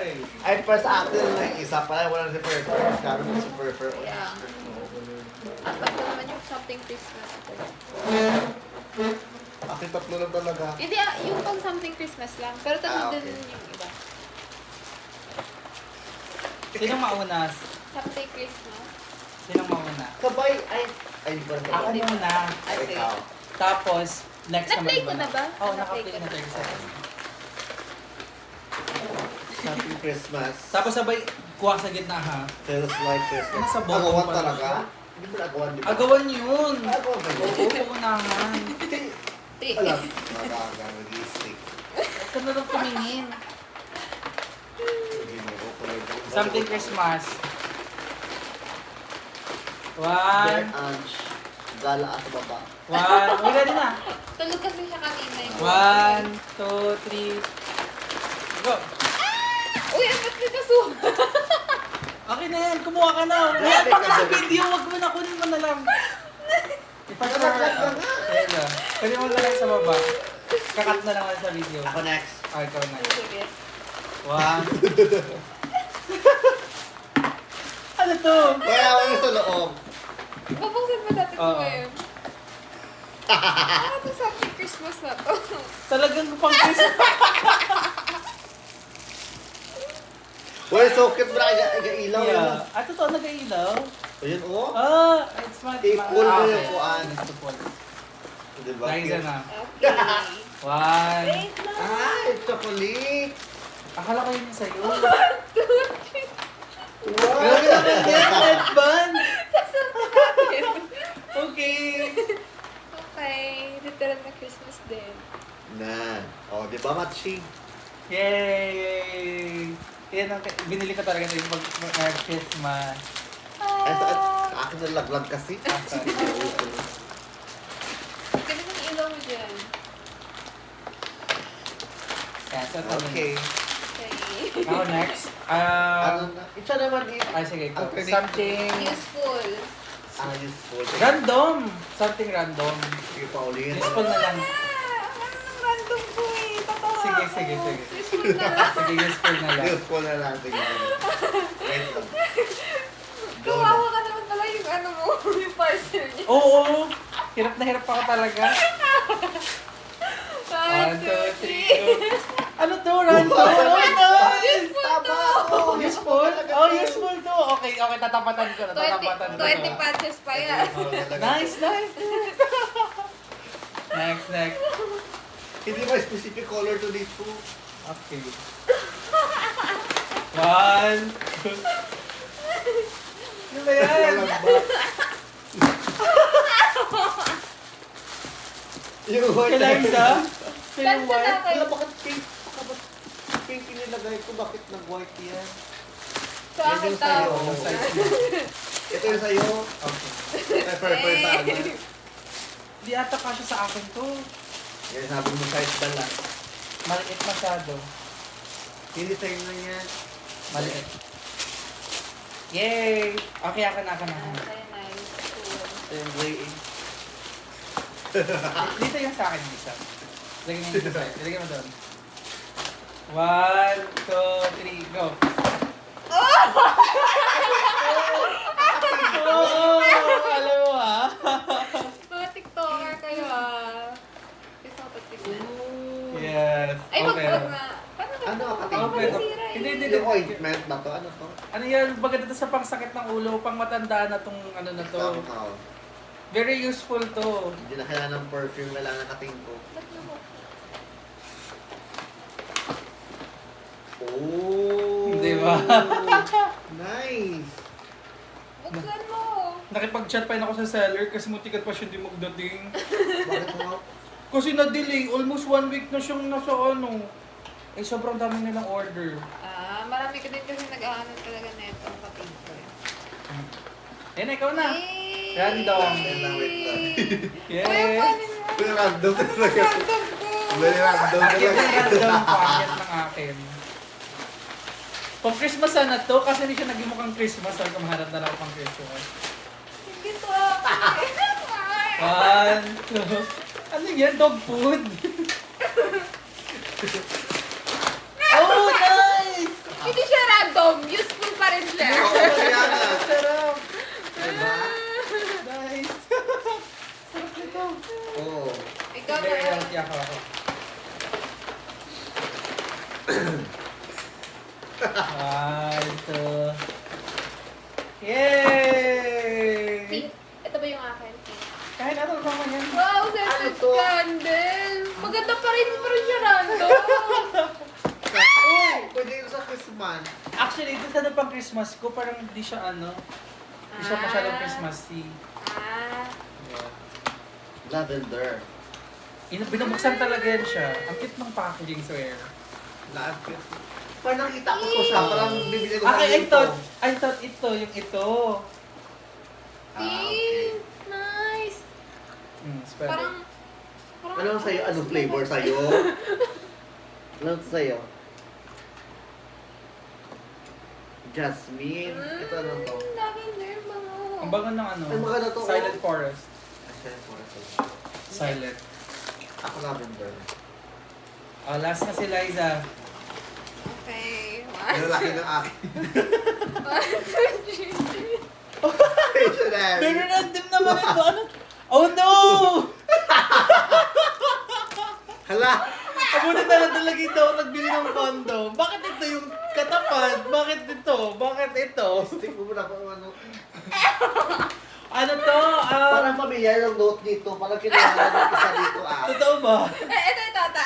eh. Ay, para sa akin lang isa pala. Wala si Fur. Karo mo si Fur. Yeah. At ito naman yung something Christmas ko. Akin tatlo lang talaga. Hindi, yung pang something Christmas lang. Pero tatlo okay. din yung iba. Sinong mauna? Something Christmas. Sinong mauna? Sabay, ay, hindi pa rin Ako sabay. muna. Ay, ikaw. Tapos, next naman Na-play ko na ba? Oo, Na-play naka-play ko na na. 30 seconds. Happy Christmas. Tapos sabay, kuha sa gitna ha. Feels like Christmas. Nasa bottom Agawan pa talaga? siya. Hindi mo nagawan, di ba? Agawan yun! Agawan ba yun? Oo, uunahan. Wala. Magaga, mag-i-stick. Ito na lang tumingin. Ginoo ko lang. Something Christmas. Bear One. Ange. Gala at baba. One. Uy, ready na. Tulog kasi siya kanina. One, two, three. Go. Uy, ang ba't nito suha? Okay na yan. Kumuha ka na. Yan pa nga video. Wag mo na. Kunin mo na lang. Ipag-share ka. Ayan na. Kunin mo na lang sa baba. Kakat na lang ako sa video. Ako next. Okay, ikaw na. Sige. One. Ano to? Wala ako sa loob. Babuksan mo natin ito Oo. ngayon. Ano to something Christmas na to? Talagang pang Christmas. Well, so cute mo na ilaw. Yeah. Ah, totoo nag-ailaw? Ayun, oh. Ah, it's my... Ipul mo yung kuan. It's the pull. Diba? Nice na. Okay. One. Wait lang. Ay, chocolate. Akala ko yun yung sa'yo. Wow. Grabe naman yan, headband! Okay. Okay. Literal na Christmas din. Na. Oh, di ba, matching? Yay! Yan ang binili ko talaga sa pag Christmas. Ay, sa akin na laglag kasi. Ganun ang ilaw mo dyan. Yan, so ito Okay. Okay. Now next. Ano na? Ito naman Ay, sige. Go. Alternate. Something Useful. useful. random. Something random. Sige pa ulit. Useful na lang. Ang random ko eh. Tatawa Sige, ako. sige, sige. Useful na lang. Sige, useful na lang. Useful na lang. Sige. Wait lang. Go na. Kawawa ka naman pala yung ano mo, yung parcel niya. Oo. Hirap na hirap ako talaga. 1, 2, 3, 1, 2, 3. go. Ano to? Random? Oh, nice! Tama ako. Useful? Oh, useful to. Okay, okay. Tatapatan ko na. Tatapatan ko 20 na. patches pa yan. Nice, nice. Next, next. Hindi ba specific color to dito? Okay. 1, 2. Ano ba yan? Yung white. Kailangan Yung Ganda white? na kayo. Wala, bakit pink? Bakit pink inilagay ko? Bakit nag-white yan? Sa akin Yan yung sa'yo. tao. Yung size mo. Ito yung sa'yo. Okay. Prefer sa ano. Di ata kasya sa akin to. Yan, sabi mo size dala. Maliit masyado. Hindi sa'yo na yan. Maliit. Yay! Okay, akin na. Okay, nice. Cool. Ito yung gray ink. Dito yung sa akin, Lisa. Lagyan mo yung design. Ilagay mo doon. 1, 2, 3, go! Oh! Alam mo ha? Mga TikToker kayo ah. Gusto ko TikTok. Yes. Ay, wag Okay. wag na. Paano ka? Ano, Baka okay. masira eh. Hindi. Yung ointment ba to? Ano to? Ano yan? Bagay dito sa pangsakit ng ulo, pang matanda na tong ano na to. Tama. Very useful to. Hindi na kailangan ng perfume, kailangan ng katingko. Ba't mo? Oh! Di ba? Nice! Buksan mo. Nakipag-chat pa rin ako sa seller kasi muntikan pa siya hindi magdating. Bakit mo? Kasi na-delay, almost 1 week na siyang nasa ano. Eh, sobrang dami nilang order. Ah, marami ka din kasi nag-aano talaga neto. Kapag ko yun. Yan, ikaw na. Yay! Random. Wait lang. Yes. Uy, panin mo. Very random talaga. Random ko. Very random Akit yung talaga. random packet ng akin. Pang Christmas sana to, kasi hindi siya naging mukhang Christmas. Sabi ko, mahanap na lang ako pang Christmas. Hindi to ako. 1, 2. Ano yan? Dog food? Oh, nice! Hindi Yako ako. Ito. Yay! Pink. Ito ba yung akin? Pink. Kahit ano naman yan. Wow, Ano scented to? candle. Maganda pa rin siya random. Uy! Pwede yung sa Christmas. Actually, ito na pang Christmas ko. Parang hindi siya ano. Hindi siya masyadong Christmassy. Ah. Yeah. Lavender. Binubuksan talaga yan siya. Ang cute ng packaging, swear. Lahat. Parang nakita ko to siya. Parang bibili ko I thought ito, yung ito. Pink. Nice. Spell Parang... Ano sa'yo? Anong flavor sa'yo? Ano sa'yo? Jasmine. Ito ano to? Lavender, bango. Ang bango ng ano, Ay, maganda to, Silent Forest. Silent. Silent. Ako lavender. Oh, last na si Liza. Okay. Ang laki ng akin. 1, 2, 3. Pero random naman ito. Ano? Oh no! Hala! Abunin na lang talaga ito ako nagbili ng condom. Bakit ito yung katapat? Bakit ito? Bakit ito? Stick mo muna pa ano. Ano to? Parang familiar yung note dito. Parang kailangan ng isa dito Totoo ba? Ito, ata.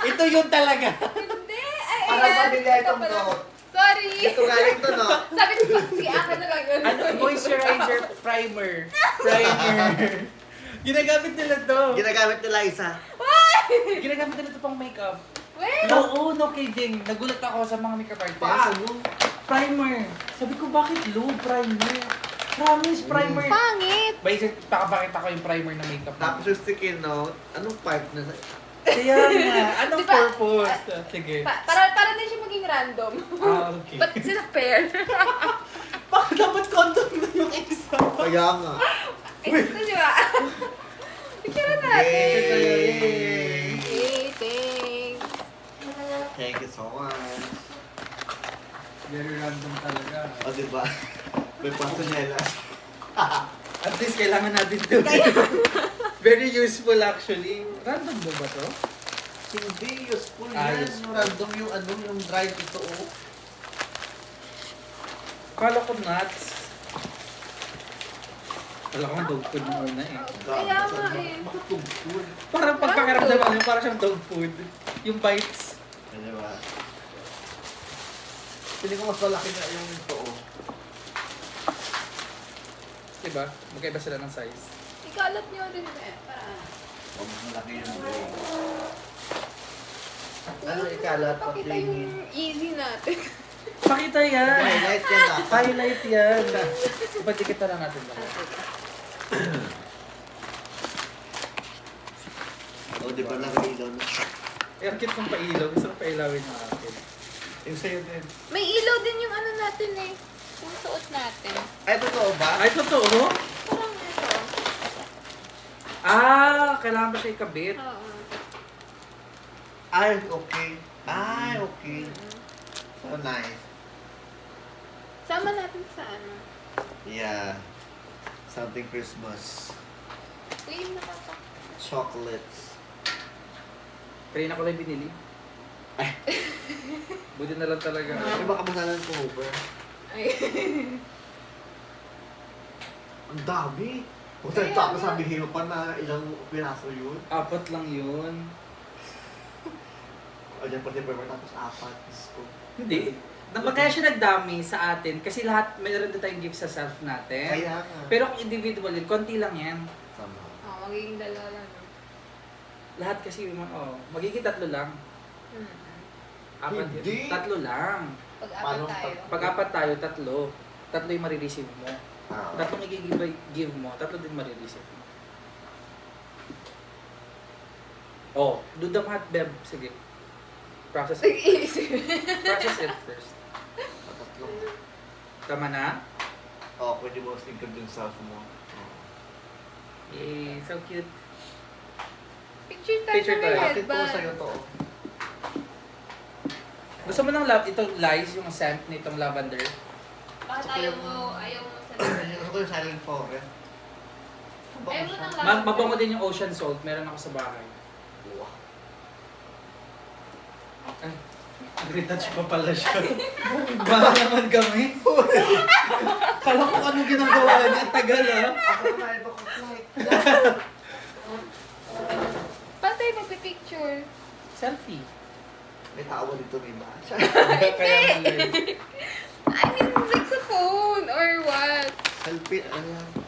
Ito yung talaga. Hindi. Ay, Parang ayan. familiar Ito itong pala. note. Sorry. Ito galing to, no? Sabi ko, sige, akin na lang yun. Ano? Moisturizer primer. Ginagamit nila to. Ginagamit nila isa. Ginagamit nila to pang makeup. Wait. No kidding. Nagulat ako sa mga makeup artists. Paano? Primer. Sabi ko, bakit low primer? Promise, primer. Pangit. Basic, pakapakita ko yung primer na makeup. Tapos yung sticky note, anong part na Kaya nga, anong Diba? purpose? Sige. Para din siya maging random. Okay. Ba't sila pair? Bakit dapat condom na yung isa? Kaya nga. Ito, di ba? Picture natin. Yay! Hey, thanks. Thank you so much. Very random talaga. O, diba? May pasonela. At least kailangan natin to. Very useful actually. Random mo ba to? Hindi, useful Ah, yan. useful. Random yung ano, yung dried ito, oh. Kala ko nuts. Kala ko dog food muna eh. Kaya nga eh. Bakit tugtog? Parang pagpakiramdaman mo, parang siyang dog food. Yung bites. Ano ba? Pili ko mas malaki na yung ito, oh. Diba? Magkaiba sila ng size. Ikalat niyo din eh. Para Oh, mas malaki yung gray. Ano ikalat? pakita yung easy natin. Pakita yan! Highlight yan ah. Highlight yan! Ipatikita lang natin ba? Oh, di ba nag-ilaw na siya? Eh, ang cute kong pailaw. Gusto kong pailawin ng akin. Yung sa'yo din. May ilaw din yung ano natin eh. Yung suot natin. Ay, totoo ba? Ay, totoo? Parang ito. Kailangan ba siya ikabit? Oo. Ay, okay. Ay, okay. So nice. Sama natin sa ano. Yeah. Something Christmas. Uy, nakaka. Chocolates. Kanina ko lang binili. Ay. Buti na lang talaga. Ay, baka masalan ko over. Ay. Ang dami. Kung Kaya saan tapos nga. sabihin mo pa na ilang piraso yun. 4 lang yun. O dyan pati paper tapos 4. Diyos ko. Hindi. Kaya siya nagdami sa atin kasi lahat, mayroon din tayong gift sa self natin. Kaya nga. Pero kung individual yun, konti lang yan. Tama. Magiging dalawa lang. No? Lahat kasi, magiging 3 lang. Hmm. 4 Hindi. yun. 3 lang. Pag-apat Paano tayo. Pag 4 tayo, 3. 3 yung marireceive mo. Ah. 3 i-give mo, 3 din marireceive mo. Oh, do the math, Beb. Sige. Process it. Nag-iisip. Process it first. Tatlo. Tama na? Oh, pwede mo think of yung self mo. Oh. Yay, so cute. Picture tayo Picture na may tayo. Bakit to headband. sa'yo to? Gusto mo ng love, itong lies, yung scent nitong lavender? Bakit ayaw mo sa Gusto ko yung silent forest. Ayaw mo nang lang. Mabango din yung ocean salt. Meron ako sa bahay. Wow. Ay, retouch pa pala siya. Baha naman kami. Kala ko ano ginagawa niya. Tagal ah. Ako kumain pa ko flight. Pantay, magpipicture. Selfie. May tao dito, may ba? Kaya man live. I mean, like sa phone or what? Selfie, ano yan?